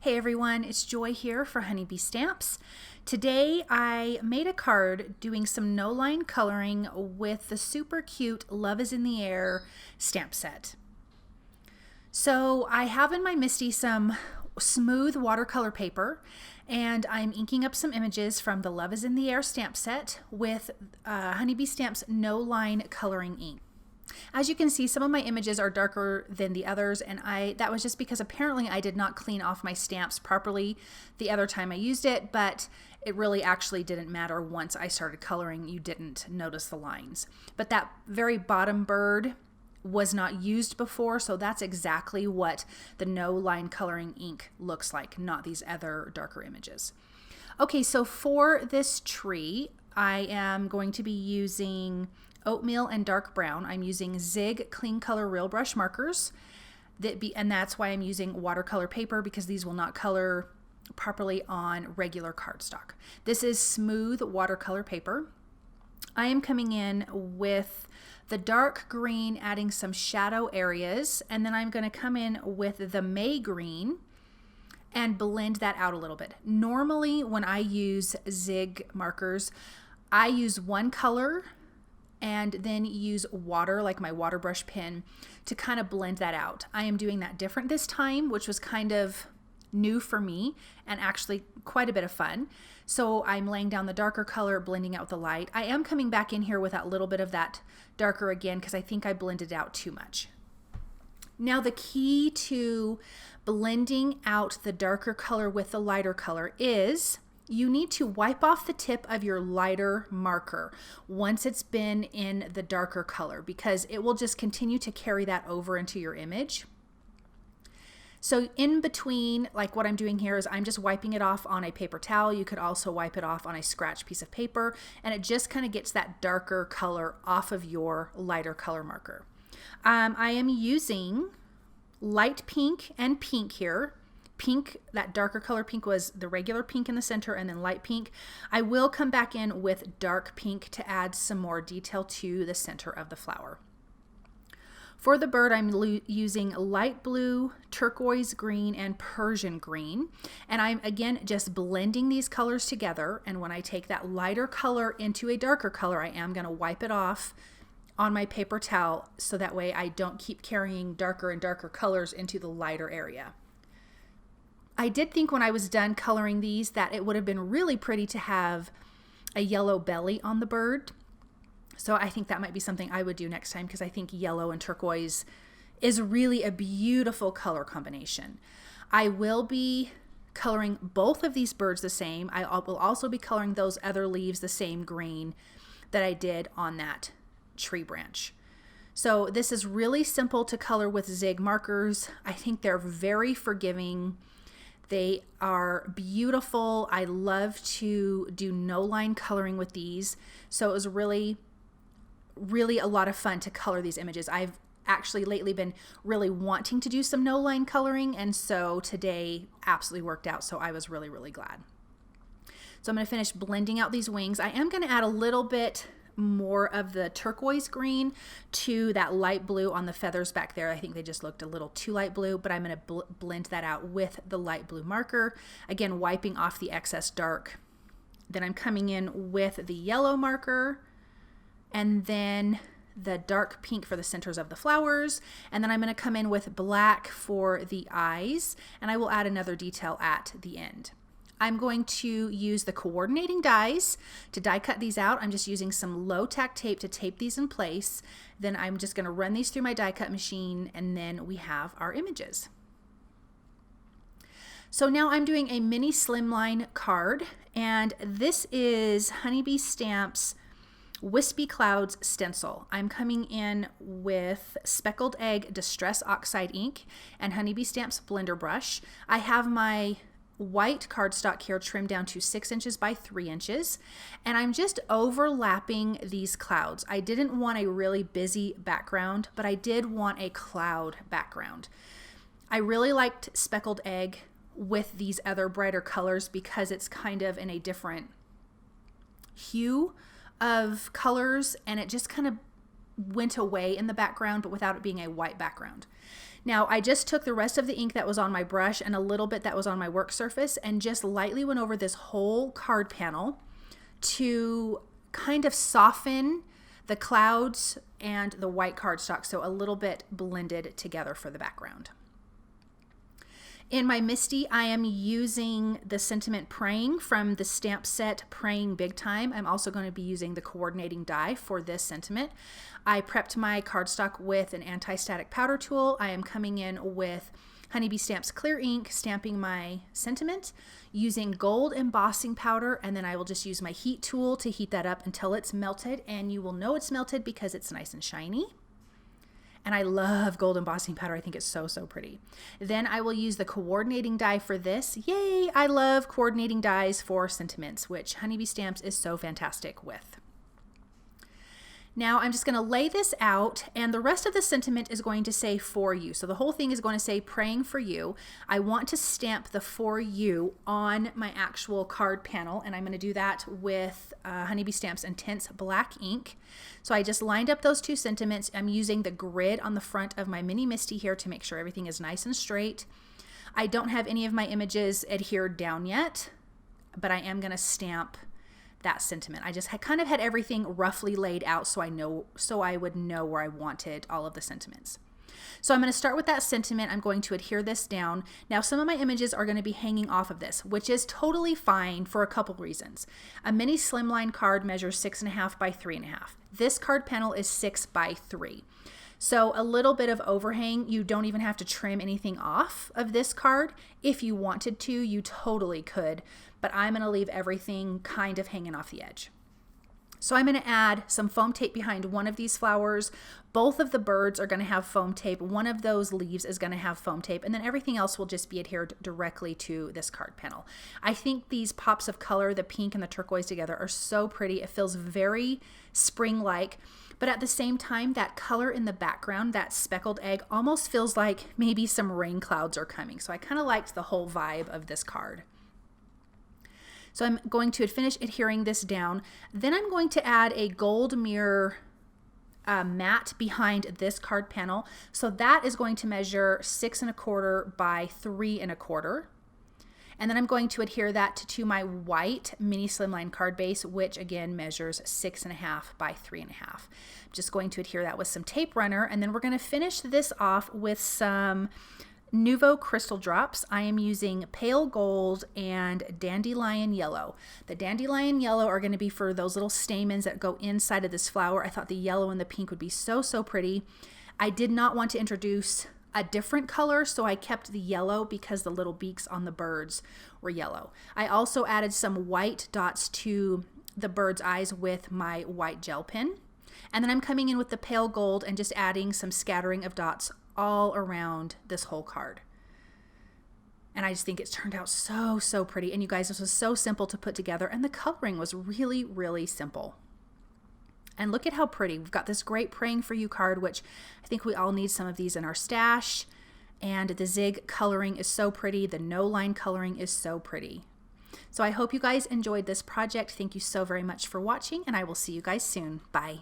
Hey everyone, it's Joy here for HoneyBee Stamps. Today I made a card doing some no-line coloring with the super cute Love is in the Air stamp set. So I have in my MISTI some smooth watercolor paper, and I'm inking up some images from the Love is in the Air stamp set with HoneyBee Stamps no-line coloring ink. As you can see, some of my images are darker than the others, and that was just because apparently I did not clean off my stamps properly the other time I used it, but it really actually didn't matter. Once I started coloring, you didn't notice the lines. But that very bottom bird was not used before, so that's exactly what the no line coloring ink looks like, not these other darker images. Okay, so for this tree, I am going to be using oatmeal and dark brown. I'm using Zig Clean Color Real Brush markers, and that's why I'm using watercolor paper, because these will not color properly on regular cardstock. This is smooth watercolor paper. I am coming in with the dark green, adding some shadow areas, and then I'm going to come in with the May green and blend that out a little bit. Normally when I use Zig markers, I use one color and then use water, like my water brush pen, to kind of blend that out. I am doing that different this time, which was kind of new for me and actually quite a bit of fun. So I'm laying down the darker color, blending out the light. I am coming back in here with that little bit of that darker again, because I think I blended out too much. Now the key to blending out the darker color with the lighter color is you need to wipe off the tip of your lighter marker once it's been in the darker color, because it will just continue to carry that over into your image. So in between, like what I'm doing here is I'm just wiping it off on a paper towel. You could also wipe it off on a scratch piece of paper, and it just kind of gets that darker color off of your lighter color marker. I am using light pink and pink here. Pink, that darker color pink was the regular pink in the center, and then light pink. I will come back in with dark pink to add some more detail to the center of the flower. For the bird, I'm using light blue, turquoise green, and Persian green. And I'm again just blending these colors together. And when I take that lighter color into a darker color, I am going to wipe it off on my paper towel, so that way I don't keep carrying darker and darker colors into the lighter area. I did think when I was done coloring these that it would have been really pretty to have a yellow belly on the bird. So I think that might be something I would do next time, because I think yellow and turquoise is really a beautiful color combination. I will be coloring both of these birds the same. I will also be coloring those other leaves the same green that I did on that tree branch. So this is really simple to color with Zig markers. I think they're very forgiving. They are beautiful. I love to do no line coloring with these. So it was really a lot of fun to color these images. I've actually lately been really wanting to do some no line coloring, and so today absolutely worked out. So I was really glad. So I'm going to finish blending out these wings. I am going to add a little bit more of the turquoise green to that light blue on the feathers back there. I think they just looked a little too light blue, but I'm going to blend that out with the light blue marker. Again, wiping off the excess dark. Then I'm coming in with the yellow marker, and then the dark pink for the centers of the flowers. And then I'm going to come in with black for the eyes, and I will add another detail at the end. I'm going to use the coordinating dies to die cut these out. I'm just using some low tack tape to tape these in place. Then I'm just going to run these through my die cut machine, and then we have our images. So now I'm doing a mini slimline card, and this is HoneyBee Stamps Wispy Clouds Stencil. I'm coming in with Speckled Egg Distress Oxide ink and HoneyBee Stamps blender brush. I have my white cardstock here trimmed down to 6 inches by 3 inches, and I'm just overlapping these clouds. I didn't want a really busy background, but I did want a cloud background. I really liked Speckled Egg with these other brighter colors because it's kind of in a different hue of colors, and it just kind of went away in the background, but without it being a white background. Now I just took the rest of the ink that was on my brush and a little bit that was on my work surface and just lightly went over this whole card panel to kind of soften the clouds and the white cardstock, so a little bit blended together for the background. In my Misty, I am using the Sentiment Praying from the stamp set Praying Big Time. I'm also going to be using the coordinating die for this sentiment. I prepped my cardstock with an anti-static powder tool. I am coming in with HoneyBee Stamps clear ink, stamping my sentiment using gold embossing powder, and then I will just use my heat tool to heat that up until it's melted, and you will know it's melted because it's nice and shiny. And I love gold embossing powder. I think it's so, so pretty. Then I will use the coordinating die for this. Yay! I love coordinating dies for sentiments, which HoneyBee Stamps is so fantastic with. Now I'm just going to lay this out, and the rest of the sentiment is going to say for you. So the whole thing is going to say praying for you. I want to stamp the for you on my actual card panel, and I'm going to do that with HoneyBee Stamps Intense Black ink. So I just lined up those two sentiments. I'm using the grid on the front of my mini Misty here to make sure everything is nice and straight. I don't have any of my images adhered down yet, but I am going to stamp that sentiment. I just kind of had everything roughly laid out so I would know where I wanted all of the sentiments. So I'm going to start with that sentiment. I'm going to adhere this down. Now some of my images are going to be hanging off of this, which is totally fine for a couple reasons. A mini slimline card measures 6.5 by 3.5. This card panel is 6 by 3. So a little bit of overhang, you don't even have to trim anything off of this card. If you wanted to, you totally could, but I'm going to leave everything kind of hanging off the edge. So I'm going to add some foam tape behind one of these flowers. Both of the birds are going to have foam tape. One of those leaves is going to have foam tape, and then everything else will just be adhered directly to this card panel. I think these pops of color, the pink and the turquoise together, are so pretty. It feels very spring-like, but at the same time, that color in the background, that speckled egg, almost feels like maybe some rain clouds are coming. So I kind of liked the whole vibe of this card. So I'm going to finish adhering this down. Then I'm going to add a gold mirror mat behind this card panel. So that is going to measure 6.25 by 3.25. And then I'm going to adhere that to my white mini slimline card base, which again measures 6.5 by 3.5. I'm just going to adhere that with some tape runner, and then we're going to finish this off with some Nuvo crystal drops. I am using pale gold and dandelion yellow. The dandelion yellow are going to be for those little stamens that go inside of this flower. I thought the yellow and the pink would be so, so pretty. I did not want to introduce a different color, so I kept the yellow because the little beaks on the birds were yellow. I also added some white dots to the bird's eyes with my white gel pen. And then I'm coming in with the pale gold and just adding some scattering of dots all around this whole card. And I just think it's turned out so, so pretty. And you guys, this was so simple to put together, and the coloring was really, really simple. And look at how pretty. We've got this great Praying For You card, which I think we all need some of these in our stash. And the zig coloring is so pretty. The no line coloring is so pretty. So I hope you guys enjoyed this project. Thank you so very much for watching, and I will see you guys soon. Bye.